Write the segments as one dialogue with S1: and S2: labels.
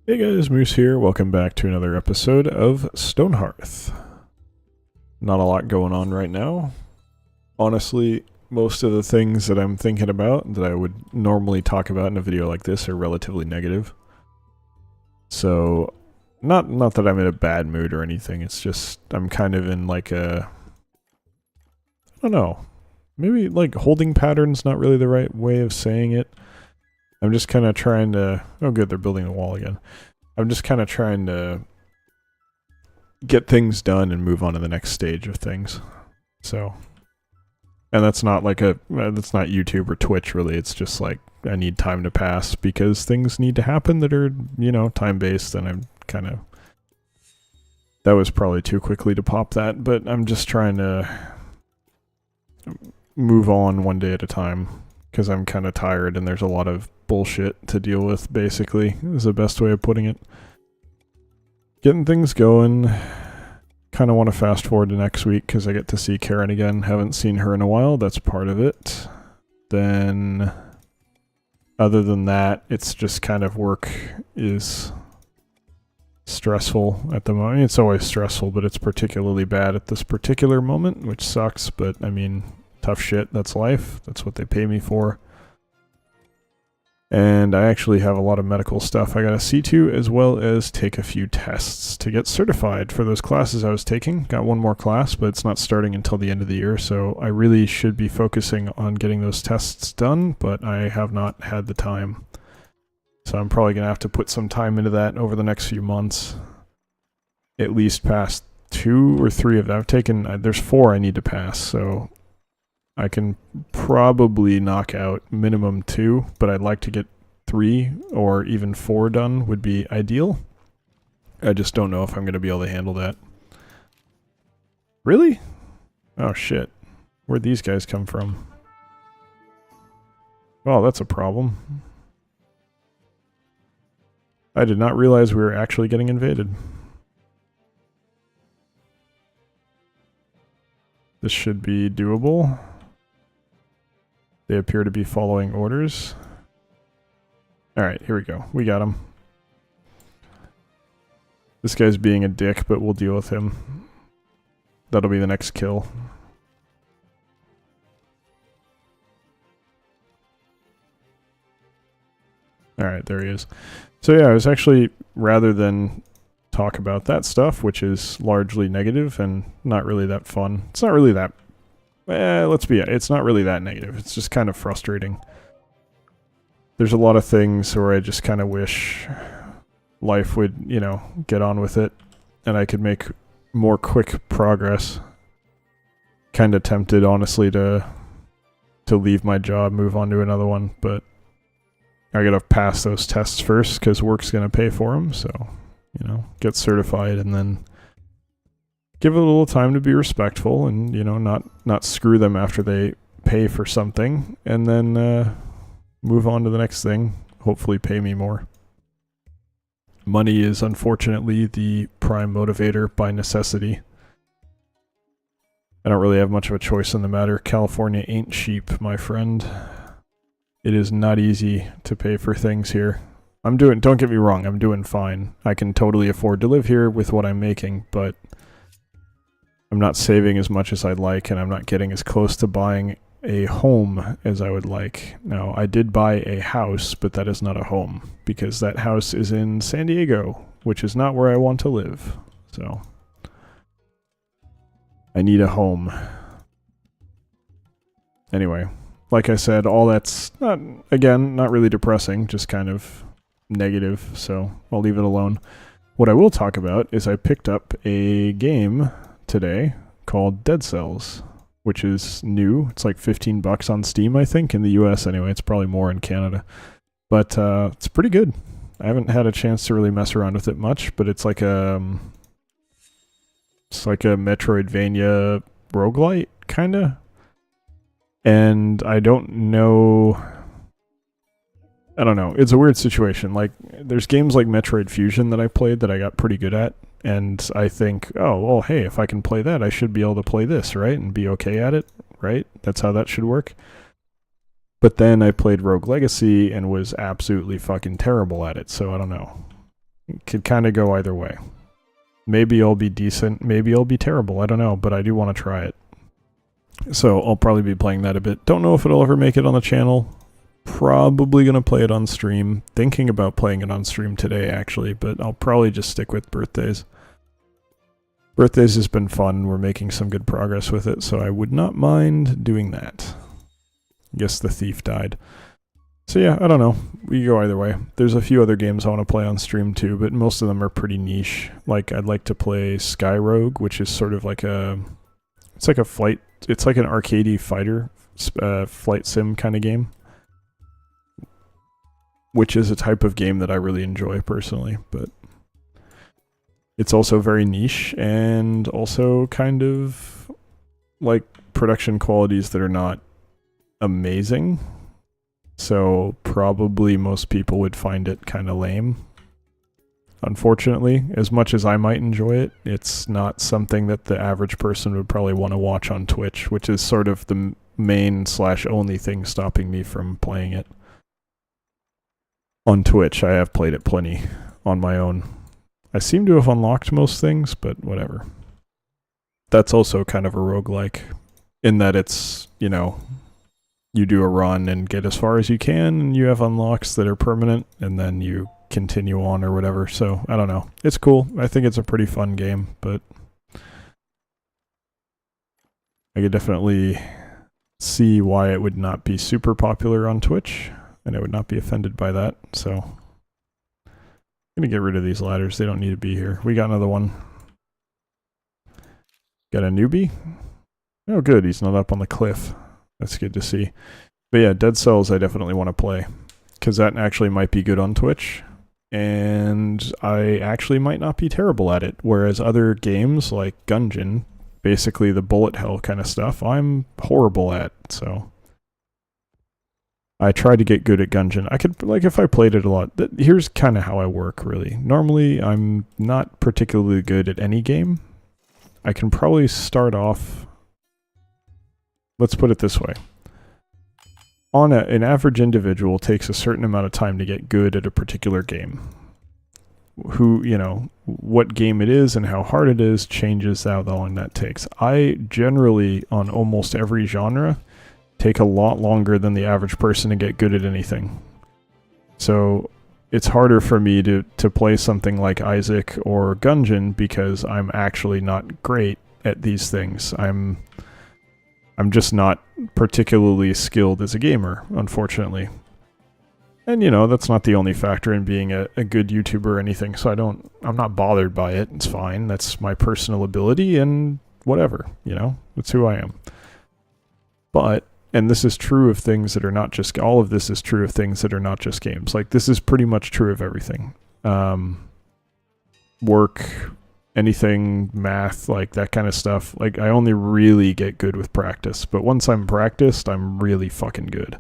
S1: Hey guys, Moose here. Welcome back to another episode of Stonehearth. Not a lot going on right now. Honestly, most of the things that I'm thinking about that I would normally talk about in a video like this are relatively negative. So, not that I'm in a bad mood or anything, it's just I'm kind of in like a... I don't know. Maybe like holding pattern's not really the right way of saying it. I'm just kind of trying to... Oh good, they're building a wall again. I'm just kind of trying to get things done and move on to the next stage of things. So... And that's not like that's not YouTube or Twitch really, it's just like I need time to pass because things need to happen that are, you know, time-based, and I'm kind of... That was probably too quickly to pop that, but I'm just trying to move on one day at a time because I'm kind of tired and there's a lot of bullshit to deal with, basically, is the best way of putting it. Getting things going. Kind of want to fast forward to next week because I get to see Karen again. Haven't seen her in a while, that's part of it. Then, other than that, it's just kind of work is stressful at the moment. It's always stressful, but it's particularly bad at this particular moment, which sucks, but I mean, tough shit, that's life. That's what they pay me for. And I actually have a lot of medical stuff I gotta see to, as well as take a few tests to get certified for those classes I was taking. Got one more class, but it's not starting until the end of the year, so I really should be focusing on getting those tests done, but I have not had the time. So I'm probably gonna have to put some time into that over the next few months. At least pass 2 or 3 of them. I've taken, there's 4 I need to pass, so I can probably knock out minimum 2, but I'd like to get 3 or even 4 done would be ideal. I just don't know if I'm going to be able to handle that. Really? Oh shit. Where'd these guys come from? Well, that's a problem. I did not realize we were actually getting invaded. This should be doable. They appear to be following orders. Alright, here we go. We got him. This guy's being a dick, but we'll deal with him. That'll be the next kill. Alright, there he is. So yeah, I was actually, rather than talk about that stuff, which is largely negative and not really that fun. It's not really that... it's not really that negative. It's just kind of frustrating. There's a lot of things where I just kind of wish life would, you know, get on with it and I could make more quick progress. Kind of tempted, honestly, to leave my job, move on to another one, but I gotta pass those tests first because work's gonna pay for them, so, you know, get certified and then give it a little time to be respectful and, you know, not screw them after they pay for something, and then move on to the next thing, hopefully pay me more. Money is unfortunately the prime motivator by necessity. I don't really have much of a choice in the matter. California ain't cheap, my friend. It is not easy to pay for things here. Don't get me wrong, I'm doing fine. I can totally afford to live here with what I'm making, but I'm not saving as much as I'd like, and I'm not getting as close to buying a home as I would like. Now, I did buy a house, but that is not a home, because that house is in San Diego, which is not where I want to live. So, I need a home. Anyway, like I said, all that's not really depressing, just kind of negative, so I'll leave it alone. What I will talk about is I picked up a game today called Dead Cells, which is new. It's like $15 on Steam, I think, in the US anyway. It's probably more in Canada, but it's pretty good. I haven't had a chance to really mess around with it much, but it's like a Metroidvania roguelite kinda, and I don't know. It's a weird situation. Like, there's games like Metroid Fusion that I played that I got pretty good at, and I think, oh, well, hey, if I can play that, I should be able to play this, right? And be okay at it, right? That's how that should work. But then I played Rogue Legacy and was absolutely fucking terrible at it, so I don't know. It could kind of go either way. Maybe I'll be decent, maybe I'll be terrible, I don't know, but I do want to try it. So I'll probably be playing that a bit. Don't know if it'll ever make it on the channel. Probably going to play it on stream. Thinking about playing it on stream today, actually, but I'll probably just stick with birthdays. Birthdays has been fun. We're making some good progress with it, so I would not mind doing that. I guess the thief died. So yeah, I don't know. We go either way. There's a few other games I want to play on stream too, but most of them are pretty niche. Like, I'd like to play Sky Rogue, which is sort of like a... It's like a flight... It's like an arcadey fighter, flight sim kind of game. Which is a type of game that I really enjoy personally, but... It's also very niche, and also kind of... like, production qualities that are not amazing. So probably most people would find it kind of lame. Unfortunately, as much as I might enjoy it, it's not something that the average person would probably want to watch on Twitch, which is sort of the main/only thing stopping me from playing it. On Twitch, I have played it plenty on my own. I seem to have unlocked most things, but whatever. That's also kind of a roguelike, in that it's, you know... You do a run and get as far as you can, and you have unlocks that are permanent, and then you continue on or whatever. So, I don't know. It's cool. I think it's a pretty fun game, but I could definitely see why it would not be super popular on Twitch, and I would not be offended by that. So, I'm going to get rid of these ladders. They don't need to be here. We got another one. Got a newbie? Oh, good. He's not up on the cliff. That's good to see. But yeah, Dead Cells I definitely want to play, because that actually might be good on Twitch, and I actually might not be terrible at it, whereas other games like Gungeon, basically the bullet hell kind of stuff, I'm horrible at, so... I try to get good at Gungeon. I could, like, if I played it a lot... Here's kind of how I work, really. Normally, I'm not particularly good at any game. I can probably start off... Let's put it this way. An average individual takes a certain amount of time to get good at a particular game. What game it is and how hard it is changes how long that takes. I generally, on almost every genre, take a lot longer than the average person to get good at anything. So it's harder for me to play something like Isaac or Gungeon because I'm actually not great at these things. I'm just not particularly skilled as a gamer, unfortunately. And, that's not the only factor in being a good YouTuber or anything, so I'm not bothered by it. It's fine. That's my personal ability, and whatever, That's who I am. But, and this is true of things that are not just... All of this is true of things that are not just games. Like, this is pretty much true of everything. Work... anything, math, like that kind of stuff. Like, I only really get good with practice, but once I'm practiced, I'm really fucking good.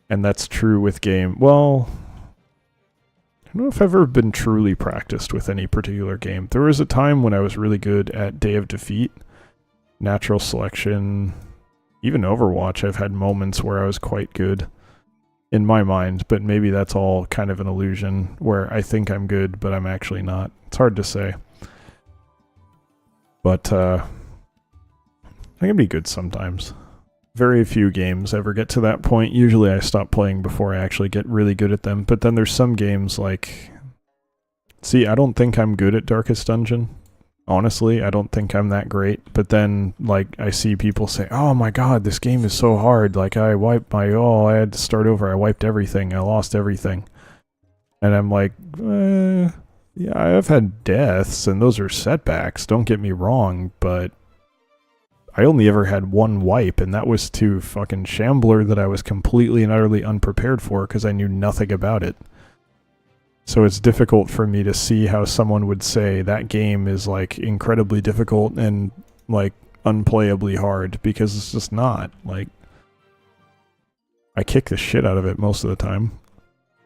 S1: And that's true with game. Well, I don't know if I've ever been truly practiced with any particular game. There was a time when I was really good at Day of Defeat, Natural Selection, even Overwatch. I've had moments where I was quite good in my mind, but maybe that's all kind of an illusion where I think I'm good, but I'm actually not. It's hard to say. But I can be good sometimes. Very few games ever get to that point. Usually I stop playing before I actually get really good at them. But then there's some games like... See, I don't think I'm good at Darkest Dungeon. Honestly, I don't think I'm that great. But then, like, I see people say, oh my god, this game is so hard. Like, I had to start over. I wiped everything. I lost everything. And I'm like, yeah, I've had deaths, and those are setbacks, don't get me wrong, but I only ever had one wipe, and that was to fucking Shambler that I was completely and utterly unprepared for because I knew nothing about it. So it's difficult for me to see how someone would say that game is, like, incredibly difficult and, like, unplayably hard, because it's just not. Like, I kick the shit out of it most of the time.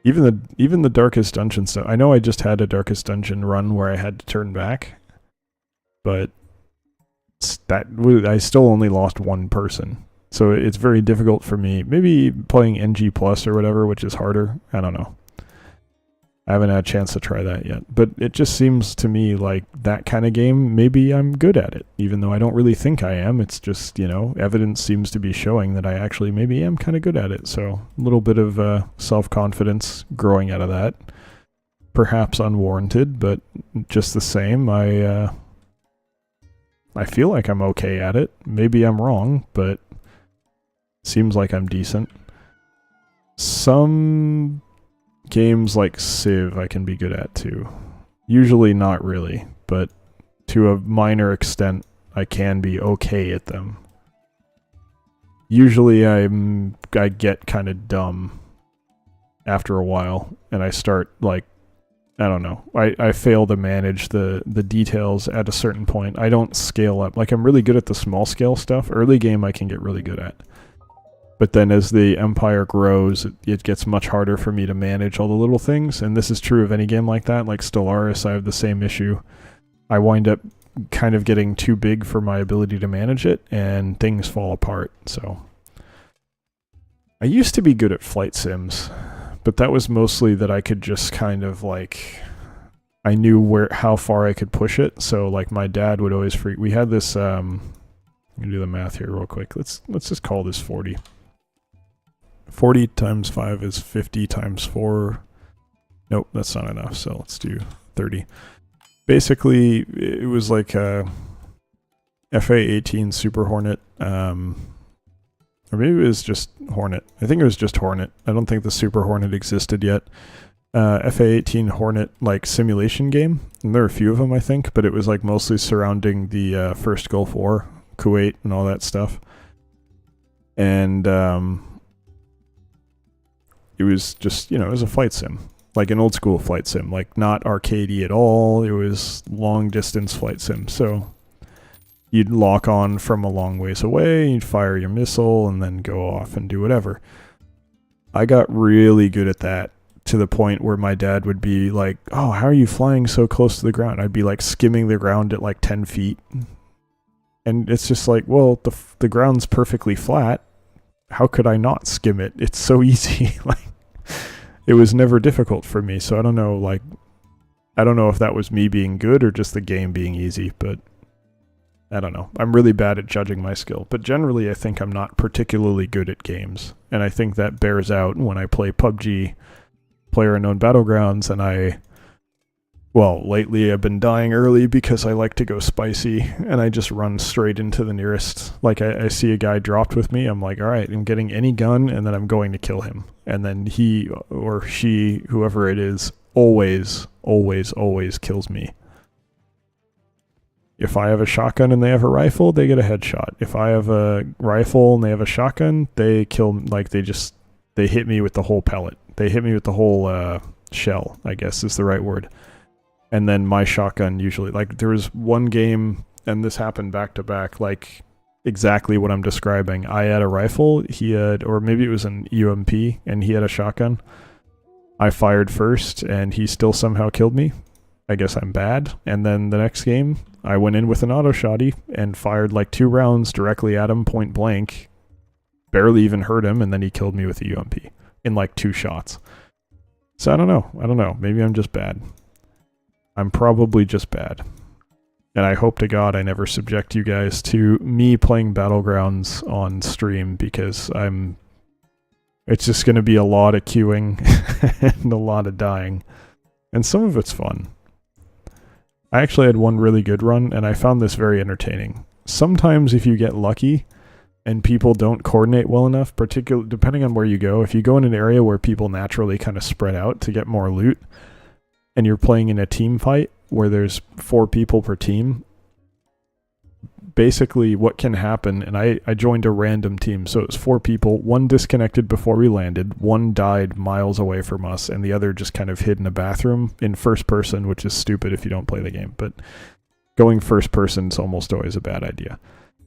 S1: Even the Darkest Dungeon stuff. I know I just had a Darkest Dungeon run where I had to turn back, but I still only lost one person. So it's very difficult for me. Maybe playing NG Plus or whatever, which is harder. I don't know. I haven't had a chance to try that yet. But it just seems to me like that kind of game, maybe I'm good at it, even though I don't really think I am. It's just, evidence seems to be showing that I actually maybe am kind of good at it. So a little bit of self-confidence growing out of that. Perhaps unwarranted, but just the same, I feel like I'm okay at it. Maybe I'm wrong, but seems like I'm decent. Some games like Civ I can be good at too. Usually not really, but to a minor extent I can be okay at them. Usually I get kind of dumb after a while and I start like, I don't know. I fail to manage the details at a certain point. I don't scale up. Like I'm really good at the small scale stuff. Early game I can get really good at. But then as the empire grows, it gets much harder for me to manage all the little things. And this is true of any game like that. Like Stellaris, I have the same issue. I wind up kind of getting too big for my ability to manage it, and things fall apart. So I used to be good at flight sims, but that was mostly that I could just kind of like, I knew how far I could push it. So like my dad would always we had this, let me do the math here real quick. Let's just call this 40. 40 times 5 is 50 times 4. Nope, that's not enough, so let's do 30. Basically, it was like a FA-18 Super Hornet, or maybe it was just Hornet. I think it was just Hornet. I don't think the Super Hornet existed yet. FA-18 Hornet, like, simulation game. And there are a few of them, I think, but it was like mostly surrounding the first Gulf War, Kuwait, and all that stuff. And it was just, it was a flight sim, like an old school flight sim, like not arcadey at all. It was long distance flight sim. So you'd lock on from a long ways away, you'd fire your missile and then go off and do whatever. I got really good at that to the point where my dad would be like, "Oh, how are you flying so close to the ground?" I'd be like skimming the ground at like 10 feet. And it's just like, well, the ground's perfectly flat. How could I not skim it? It's so easy. Like, it was never difficult for me. So I don't know, if that was me being good or just the game being easy, but I don't know. I'm really bad at judging my skill, but generally I think I'm not particularly good at games. And I think that bears out when I play PUBG, PlayerUnknown Battlegrounds, and lately I've been dying early because I like to go spicy, and I just run straight into the nearest. Like, I see a guy dropped with me, I'm like, all right, I'm getting any gun, and then I'm going to kill him. And then he or she, whoever it is, always, always, always kills me. If I have a shotgun and they have a rifle, they get a headshot. If I have a rifle and they have a shotgun, they kill, like, they hit me with the whole pellet. They hit me with the whole shell, I guess is the right word. And then my shotgun usually, like, there was one game, and this happened back to back, like exactly what I'm describing. I had a rifle, he had, or maybe it was an UMP, and he had a shotgun. I fired first, and he still somehow killed me. I guess I'm bad. And then the next game, I went in with an auto shotty and fired like 2 rounds directly at him, point blank. Barely even hurt him, and then he killed me with a UMP in like 2 shots. So I don't know. Maybe I'm just bad. I'm probably just bad. And I hope to God I never subject you guys to me playing Battlegrounds on stream, because it's just going to be a lot of queuing and a lot of dying. And some of it's fun. I actually had one really good run, and I found this very entertaining. Sometimes if you get lucky and people don't coordinate well enough, particularly depending on where you go, if you go in an area where people naturally kind of spread out to get more loot, and you're playing in a team fight where there's 4 people per team, basically what can happen, and I joined a random team, so it was 4 people, 1 disconnected before we landed, 1 died miles away from us, and the other just kind of hid in a bathroom in first person, which is stupid if you don't play the game, but going first person is almost always a bad idea.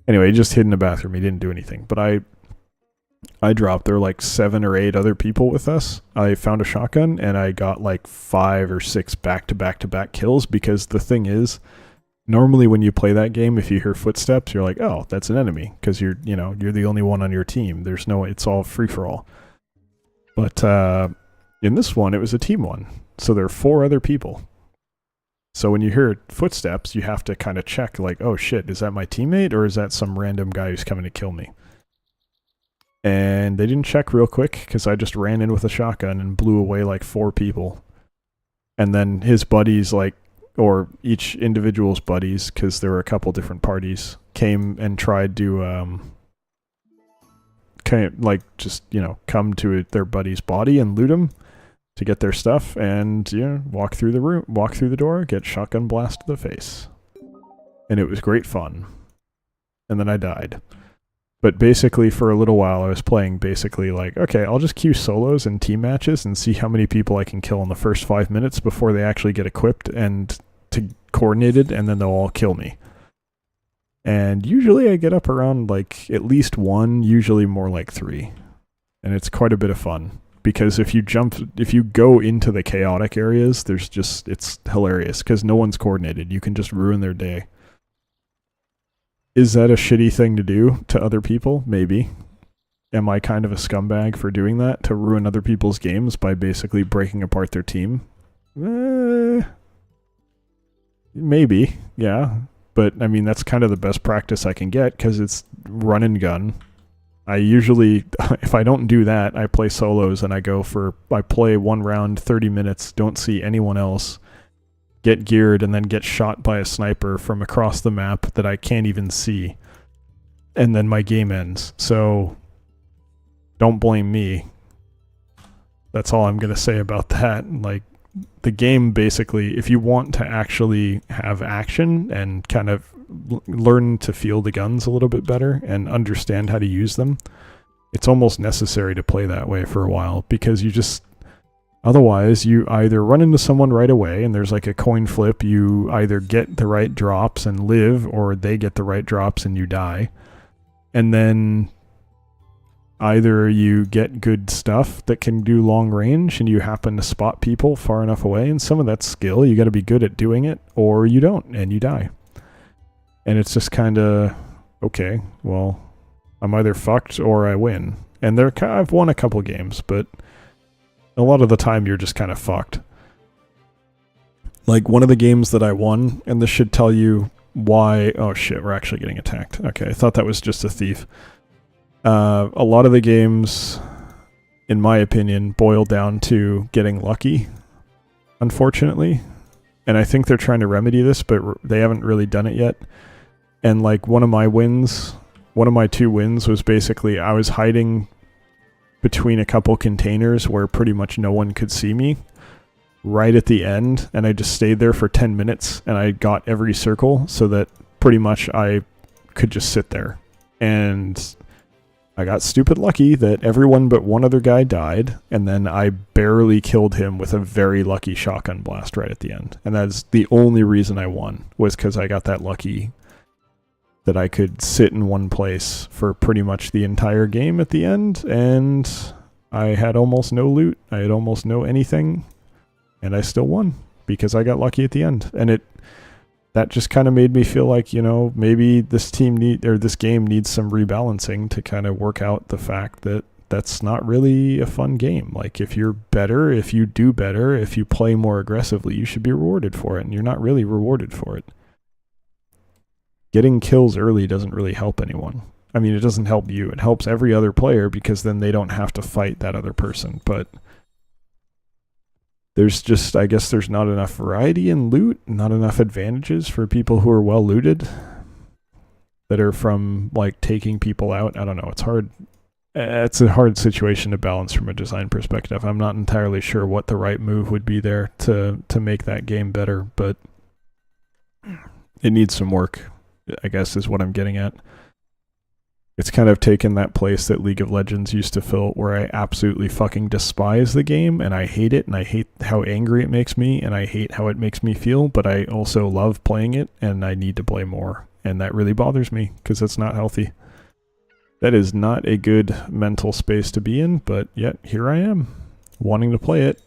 S1: Anyway, he just hid in a bathroom, he didn't do anything, but I dropped. There were like 7 or 8 other people with us. I found a shotgun, and I got like 5 or 6 back-to-back-to-back kills, because the thing is, normally when you play that game, if you hear footsteps, you're like, oh, that's an enemy, because you're the only one on your team. It's all free-for-all. But In this one, it was a team one. So there are 4 other people. So when you hear footsteps, you have to kind of check, like, oh shit, is that my teammate or is that some random guy who's coming to kill me? And they didn't check real quick because I just ran in with a shotgun and blew away like 4 people. And then his buddies, like, or each individual's buddies, because there were a couple different parties, came and tried to, come to their buddy's body and loot him to get their stuff, and walk through the door, get shotgun blast to the face. And it was great fun. And then I died. But basically, for a little while, I was playing basically like, okay, I'll just queue solos and team matches and see how many people I can kill in the first 5 minutes before they actually get equipped and coordinated, and then they'll all kill me. And usually I get up around like at least 1, usually more like 3. And it's quite a bit of fun. Because if you go into the chaotic areas, it's hilarious because no one's coordinated. You can just ruin their day. Is that a shitty thing to do to other people? Maybe. Am I kind of a scumbag for doing that, to ruin other people's games by basically breaking apart their team? Maybe, yeah. But, I mean, that's kind of the best practice I can get because it's run and gun. I usually, if I don't do that, I play solos and I play 1 round, 30 minutes, don't see anyone else, get geared, and then get shot by a sniper from across the map that I can't even see. And then my game ends. So, don't blame me. That's all I'm going to say about that. Like, the game basically, if you want to actually have action and kind of learn to feel the guns a little bit better and understand how to use them, it's almost necessary to play that way for a while, because otherwise you either run into someone right away and there's like a coin flip, you either get the right drops and live, or they get the right drops and you die. And then either you get good stuff that can do long range and you happen to spot people far enough away, and some of that's skill, you got to be good at doing it, or you don't and you die. And it's just kind of, okay, well, I'm either fucked or I win. And I've won a couple games, but a lot of the time you're just kind of fucked. Like one of the games that I won, and this should tell you why. Oh shit, we're actually getting attacked. Okay, I thought that was just a thief. A lot of the games, in my opinion, boil down to getting lucky, unfortunately. And I think they're trying to remedy this, but they haven't really done it yet. And like one of my 2 wins was basically I was hiding between a couple containers where pretty much no one could see me right at the end, and I just stayed there for 10 minutes and I got every circle so that pretty much I could just sit there. And I got stupid lucky that everyone but one other guy died, and then I barely killed him with a very lucky shotgun blast right at the end. And that's the only reason I won, was because I got that lucky that I could sit in one place for pretty much the entire game at the end, and I had almost no loot, I had almost no anything, and I still won because I got lucky at the end. And that just kind of made me feel like, maybe this game needs some rebalancing to kind of work out the fact that that's not really a fun game. Like, if you're better, if you do better, if you play more aggressively, you should be rewarded for it, and you're not really rewarded for it. Getting kills early doesn't really help anyone. I mean, it doesn't help you. It helps every other player because then they don't have to fight that other person. But I guess there's not enough variety in loot, not enough advantages for people who are well looted that are from like taking people out. I don't know. It's hard. It's a hard situation to balance from a design perspective. I'm not entirely sure what the right move would be there to make that game better, but it needs some work, I guess, is what I'm getting at. It's kind of taken that place that League of Legends used to fill, where I absolutely fucking despise the game, and I hate it, and I hate how angry it makes me, and I hate how it makes me feel, but I also love playing it, and I need to play more. And that really bothers me, because it's not healthy. That is not a good mental space to be in, but yet here I am, wanting to play it,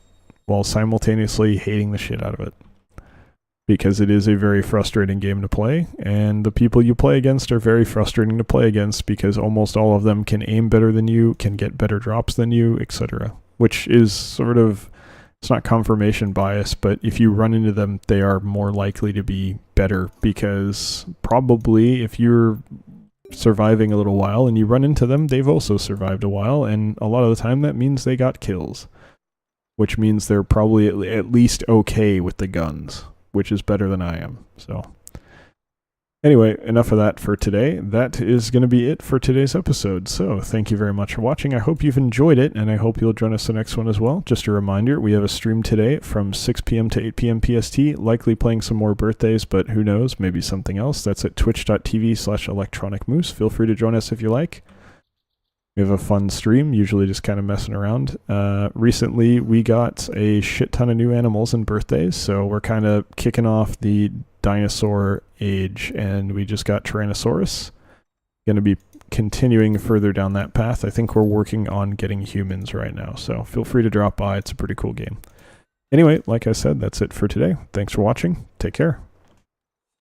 S1: while simultaneously hating the shit out of it. Because it is a very frustrating game to play, and the people you play against are very frustrating to play against, because almost all of them can aim better than you, can get better drops than you, etc. which is sort of, it's not confirmation bias, but if you run into them, they are more likely to be better, because probably if you're surviving a little while and you run into them, they've also survived a while, and a lot of the time that means they got kills, which means they're probably at least okay with the guns, which is better than I am. So anyway, enough of that for today. That is going to be it for today's episode. So thank you very much for watching. I hope you've enjoyed it, and I hope you'll join us the next one as well. Just a reminder, we have a stream today from 6 p.m. to 8 p.m. PST, likely playing some more birthdays, but who knows, maybe something else. That's at twitch.tv/electronicmoose. Feel free to join us if you like. We have a fun stream, usually just kind of messing around. Recently, we got a shit ton of new animals and birthdays, so we're kind of kicking off the dinosaur age, and we just got Tyrannosaurus. Going to be continuing further down that path. I think we're working on getting humans right now, so feel free to drop by. It's a pretty cool game. Anyway, like I said, that's it for today. Thanks for watching. Take care.